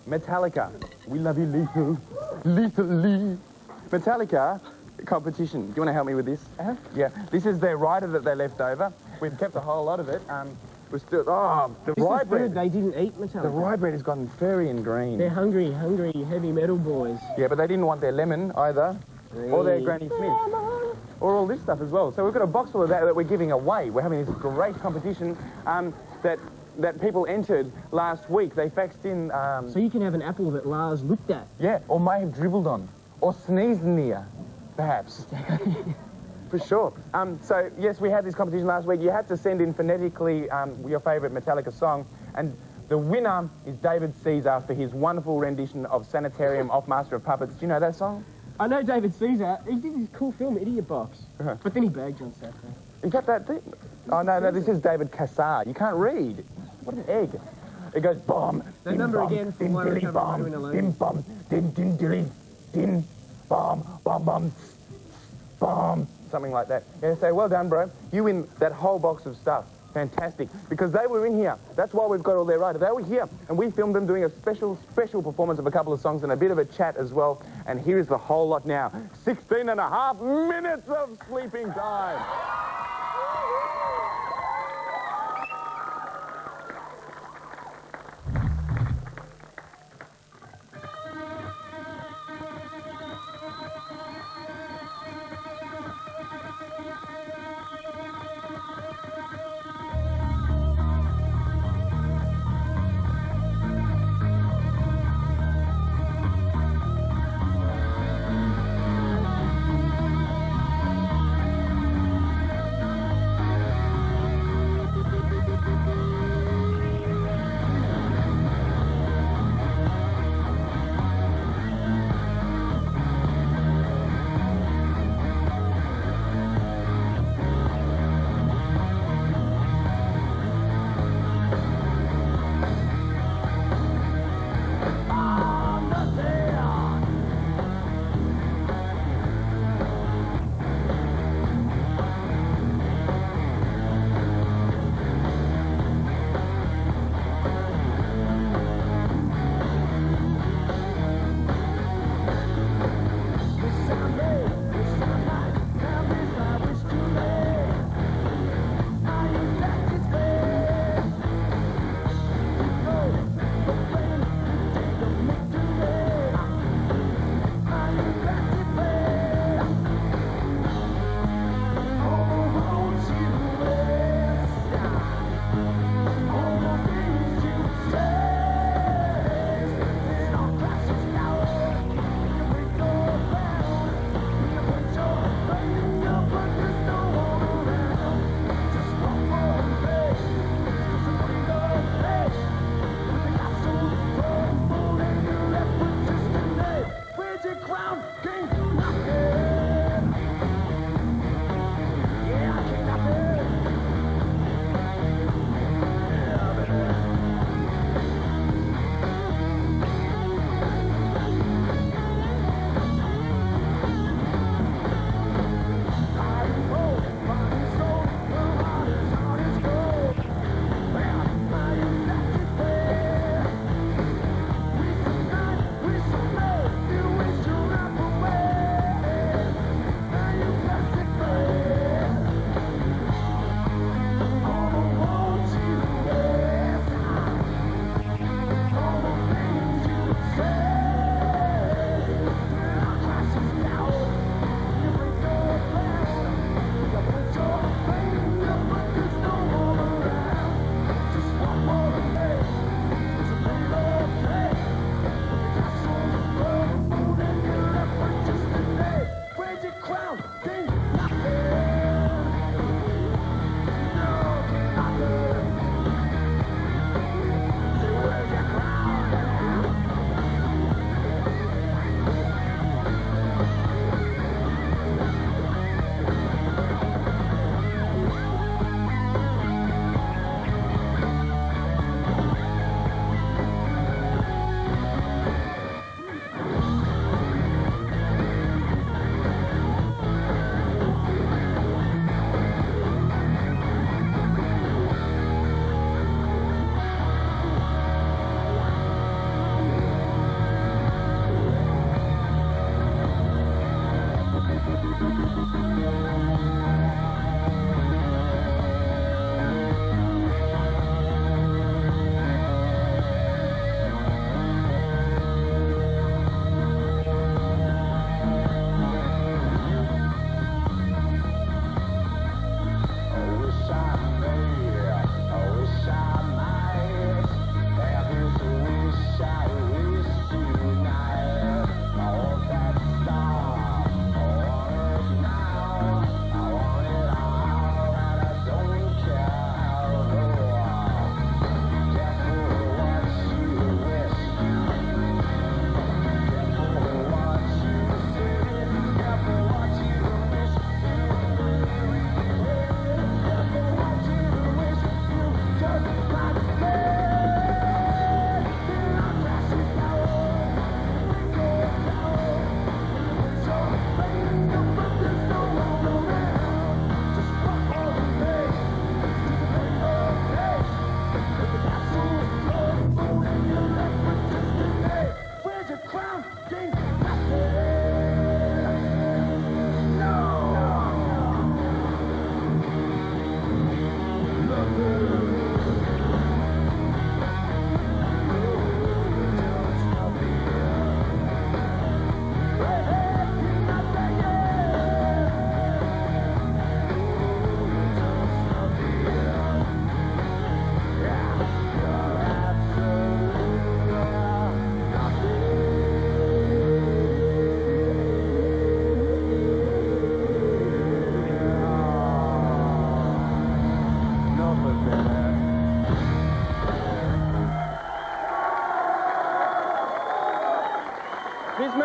Metallica. We love you, lethal. Lethally. Metallica competition. Do you want to help me with this? Yeah. This is their rider that they left over. We've kept a whole lot of it. We're still... Oh, the rye bread. They didn't eat Metallica. The rye bread has gotten furry and green. They're hungry, heavy metal boys. Yeah, but they didn't want their lemon either. Or their Granny Smith. Or all this stuff as well. So we've got a box full of that we're giving away. We're having this great competition that people entered last week. They faxed in... So you can have an apple that Lars looked at. Yeah, or may have dribbled on. Or sneezed near, perhaps. For sure. So, yes, we had this competition last week. You had to send in phonetically your favourite Metallica song. And the winner is David Caesar for his wonderful rendition of Sanitarium off Master of Puppets. Do you know that song? I know David Caesar. He did this cool film, Idiot Box. But then he bagged on Saturday. Is that thing? Oh, no, this is David Cassar. You can't read. What an egg. It goes bomb. That number again from Why Recover Doing Alone. Dim bomb, din din dilly, din bomb, bomb bomb, bomb. Something like that. Yeah, say, well done, bro. You win that whole box of stuff. Fantastic. Because they were in here. That's why we've got all their writers. They were here. And we filmed them doing a special performance of a couple of songs and a bit of a chat as well. And here is the whole lot now. 16 and a half minutes of sleeping time.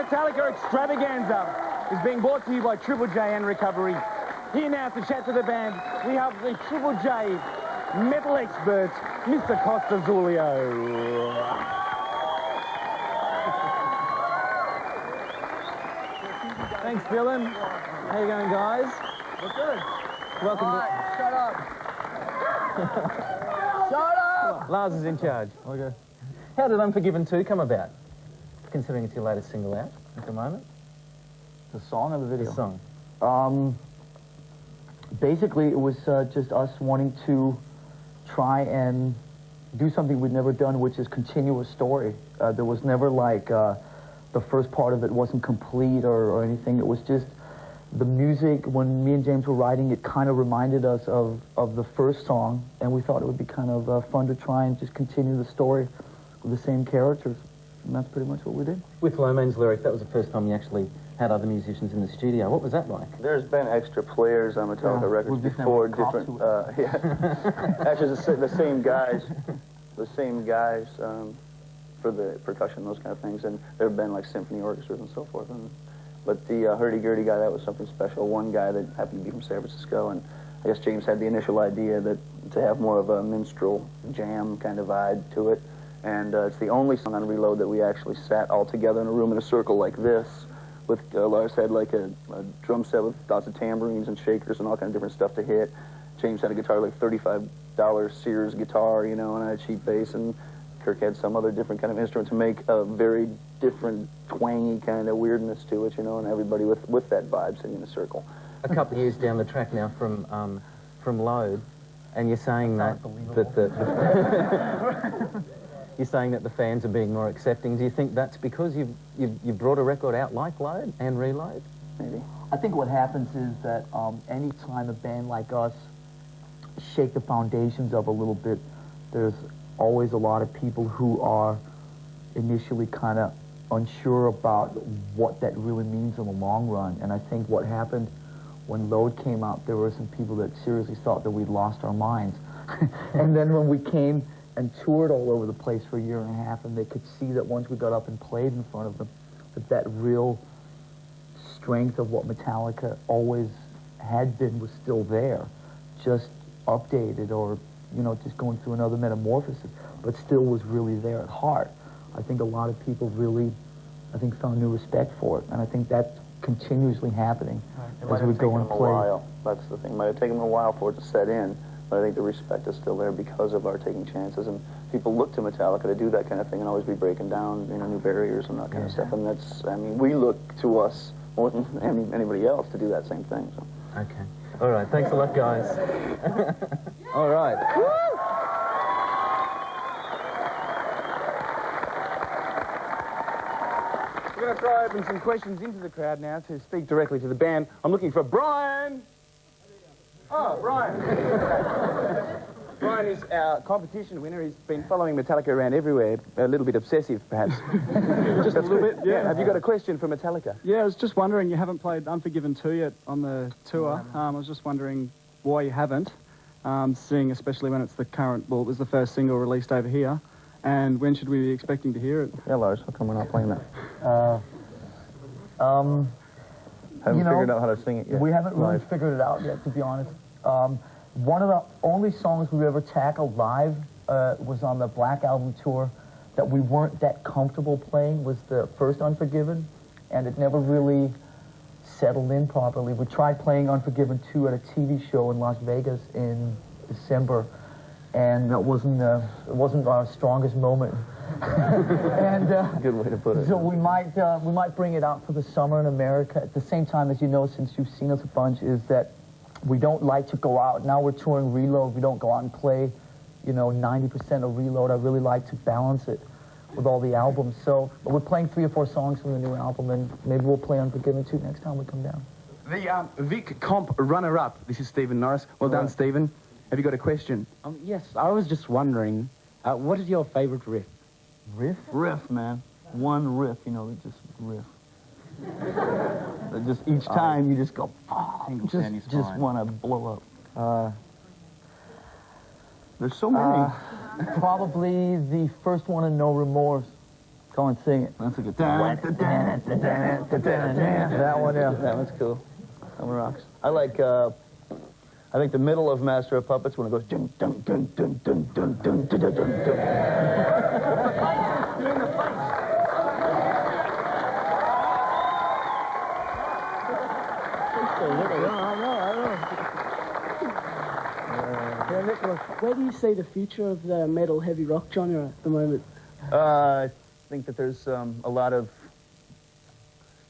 Metallica extravaganza is being brought to you by Triple J and Recovery. Here now to chat to the band, we have the Triple J metal expert, Mr. Costa Zulio. Thanks, Dylan. How you going, guys? We're good. Welcome Shut up. Shut up! Lars is in charge. Okay. How did Unforgiven 2 come about? Considering it's your latest single out at the moment. The song or the video? The song. Basically, it was just us wanting to try and do something we'd never done, which is continue a story. There was never like the first part of it wasn't complete or anything. It was just the music. When me and James were writing, it kind of reminded us of the first song, and we thought it would be kind of fun to try and just continue the story with the same characters. And that's pretty much what we did. With Low Man's Lyric, that was the first time you actually had other musicians in the studio. What was that like? There's been extra players on Metallica records before, different, actually the same guys, for the percussion, those kind of things, and there have been like symphony orchestras and so forth. But the hurdy-gurdy guy, that was something special. One guy that happened to be from San Francisco, and I guess James had the initial idea that to have more of a minstrel jam kind of vibe to it, and it's the only song on Reload that we actually sat all together in a room in a circle like this. With Lars had like a drum set with lots of tambourines and shakers and all kind of different stuff to hit. James had a guitar, like $35 Sears guitar, you know, and I had a cheap bass, and Kirk had some other different kind of instrument to make a very different twangy kind of weirdness to it, you know, and everybody with that vibe sitting in a circle. A couple of years down the track now from Load, and you're saying that you're saying that the fans are being more accepting. Do you think that's because you've brought a record out like Load and Reload? Maybe. I think what happens is that any time a band like us shake the foundations up a little bit, there's always a lot of people who are initially kind of unsure about what that really means in the long run. And I think what happened when Load came out, there were some people that seriously thought that we'd lost our minds. And then when we came and toured all over the place for a year and a half, and they could see that once we got up and played in front of them, that real strength of what Metallica always had been was still there, just updated or, you know, just going through another metamorphosis, but still was really there at heart. I think a lot of people really, found new respect for it, and I think that's continuously happening as we go and play. That's the thing. It might have taken them a while for it to set in, but I think the respect is still there because of our taking chances, and people look to Metallica to do that kind of thing and always be breaking down, you know, new barriers and that kind of stuff. And that's, I mean, we look to us more than anybody else to do that same thing. So. Okay. All right. Thanks a lot, guys. All right. We're going to throw open some questions into the crowd now to speak directly to the band. I'm looking for Brian. Oh, Brian. Brian is our competition winner. He's been following Metallica around everywhere. A little bit obsessive, perhaps. Just a little bit, yeah. Have you got a question for Metallica? Yeah, I was just wondering, you haven't played Unforgiven 2 yet on the tour. I was just wondering why you haven't, seeing especially when it's the current, well, it was the first single released over here. And when should we be expecting to hear it? Yeah, Lars, how come we're not playing that? You Haven't know, figured out how to sing it yet. We haven't really figured it out yet, to be honest. One of the only songs we've ever tackled live was on the Black Album tour that we weren't that comfortable playing, was the first Unforgiven, and it never really settled in properly. We tried playing Unforgiven 2 at a TV show in Las Vegas in December, and it wasn't our strongest moment. And Good way to put it. so we might bring it out for the summer in America. At the same time, as you know, since you've seen us a bunch, is that we don't like to go out. Now we're touring Reload. We don't go out and play, you know, 90% of Reload. I really like to balance it with all the albums. So we're playing 3 or 4 songs from the new album, and maybe we'll play Unforgiven 2 next time we come down. The Vic Comp runner-up. This is Stephen Norris. Well done, Stephen. Have you got a question? Yes, I was just wondering, what is your favorite riff? Riff? Riff, man. One riff, you know, just riff. Just each time you just go, just want to blow up. There's so many. Probably the first one in No Remorse. Go and sing it. That's a good That one, yeah. That one's cool. That one rocks. I like, I think the middle of Master of Puppets when it goes dun dun dun dun dun dun dun dun dun dun. Where do you see the future of the metal heavy rock genre at the moment? I think that there's a lot of,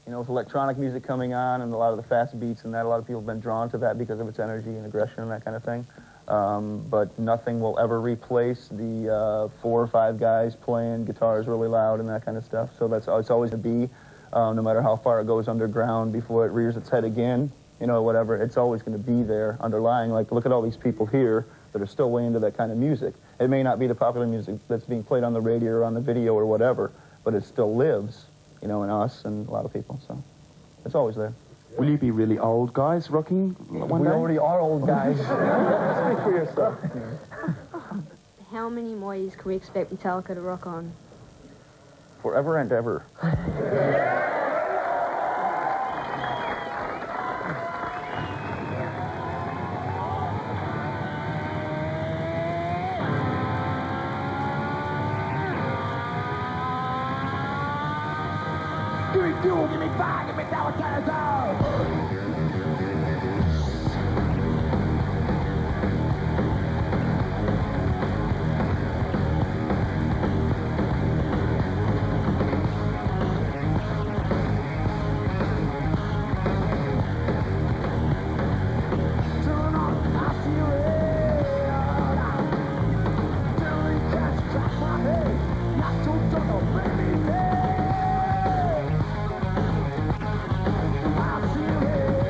with electronic music coming on and a lot of the fast beats and that, a lot of people have been drawn to that because of its energy and aggression and that kind of thing. But nothing will ever replace the 4 or 5 guys playing guitars really loud and that kind of stuff. So it's always to be, no matter how far it goes underground before it rears its head again, whatever, it's always going to be there underlying. Like, look at all these people here that are still way into that kind of music. It may not be the popular music that's being played on the radio or on the video or whatever, but it still lives, in us and a lot of people, so it's always there. Will you be really old guys rocking one day? We already are old guys. Speak for yourself. How many more years can we expect Metallica to rock on? Forever and ever. Give me 5, give me I see you here.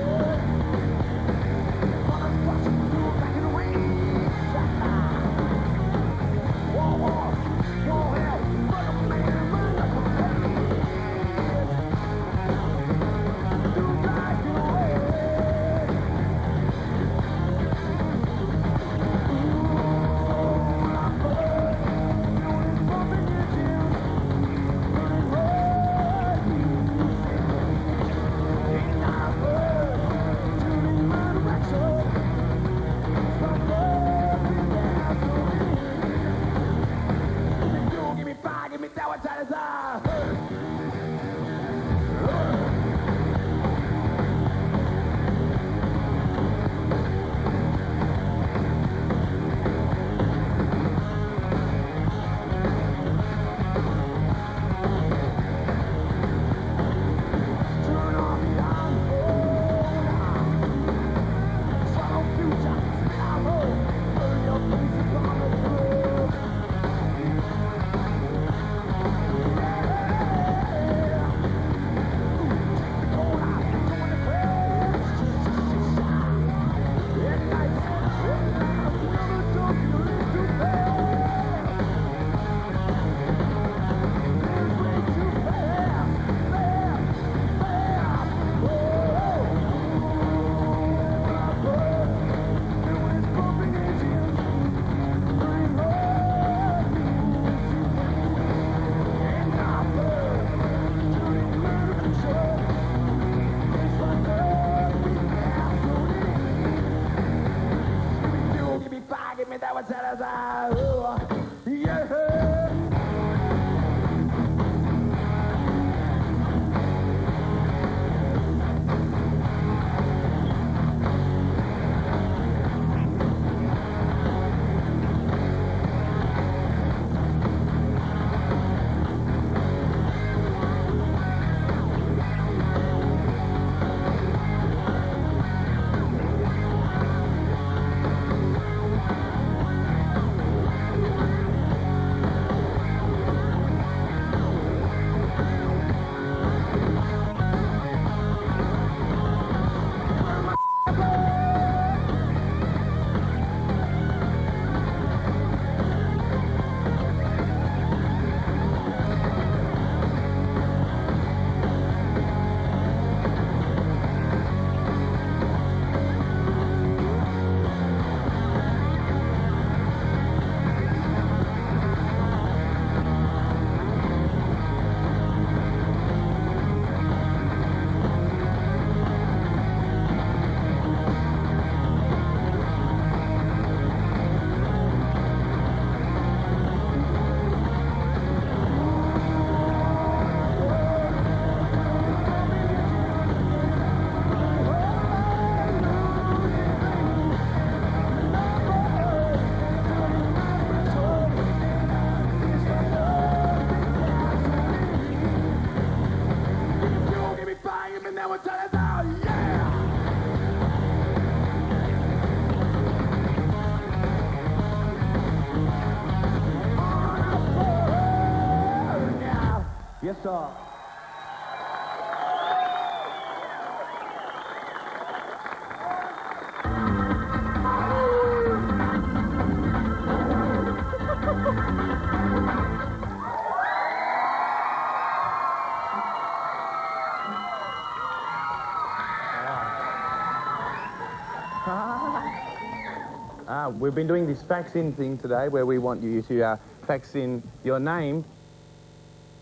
Yes, sir. We've been doing this fax in thing today where we want you to fax in your name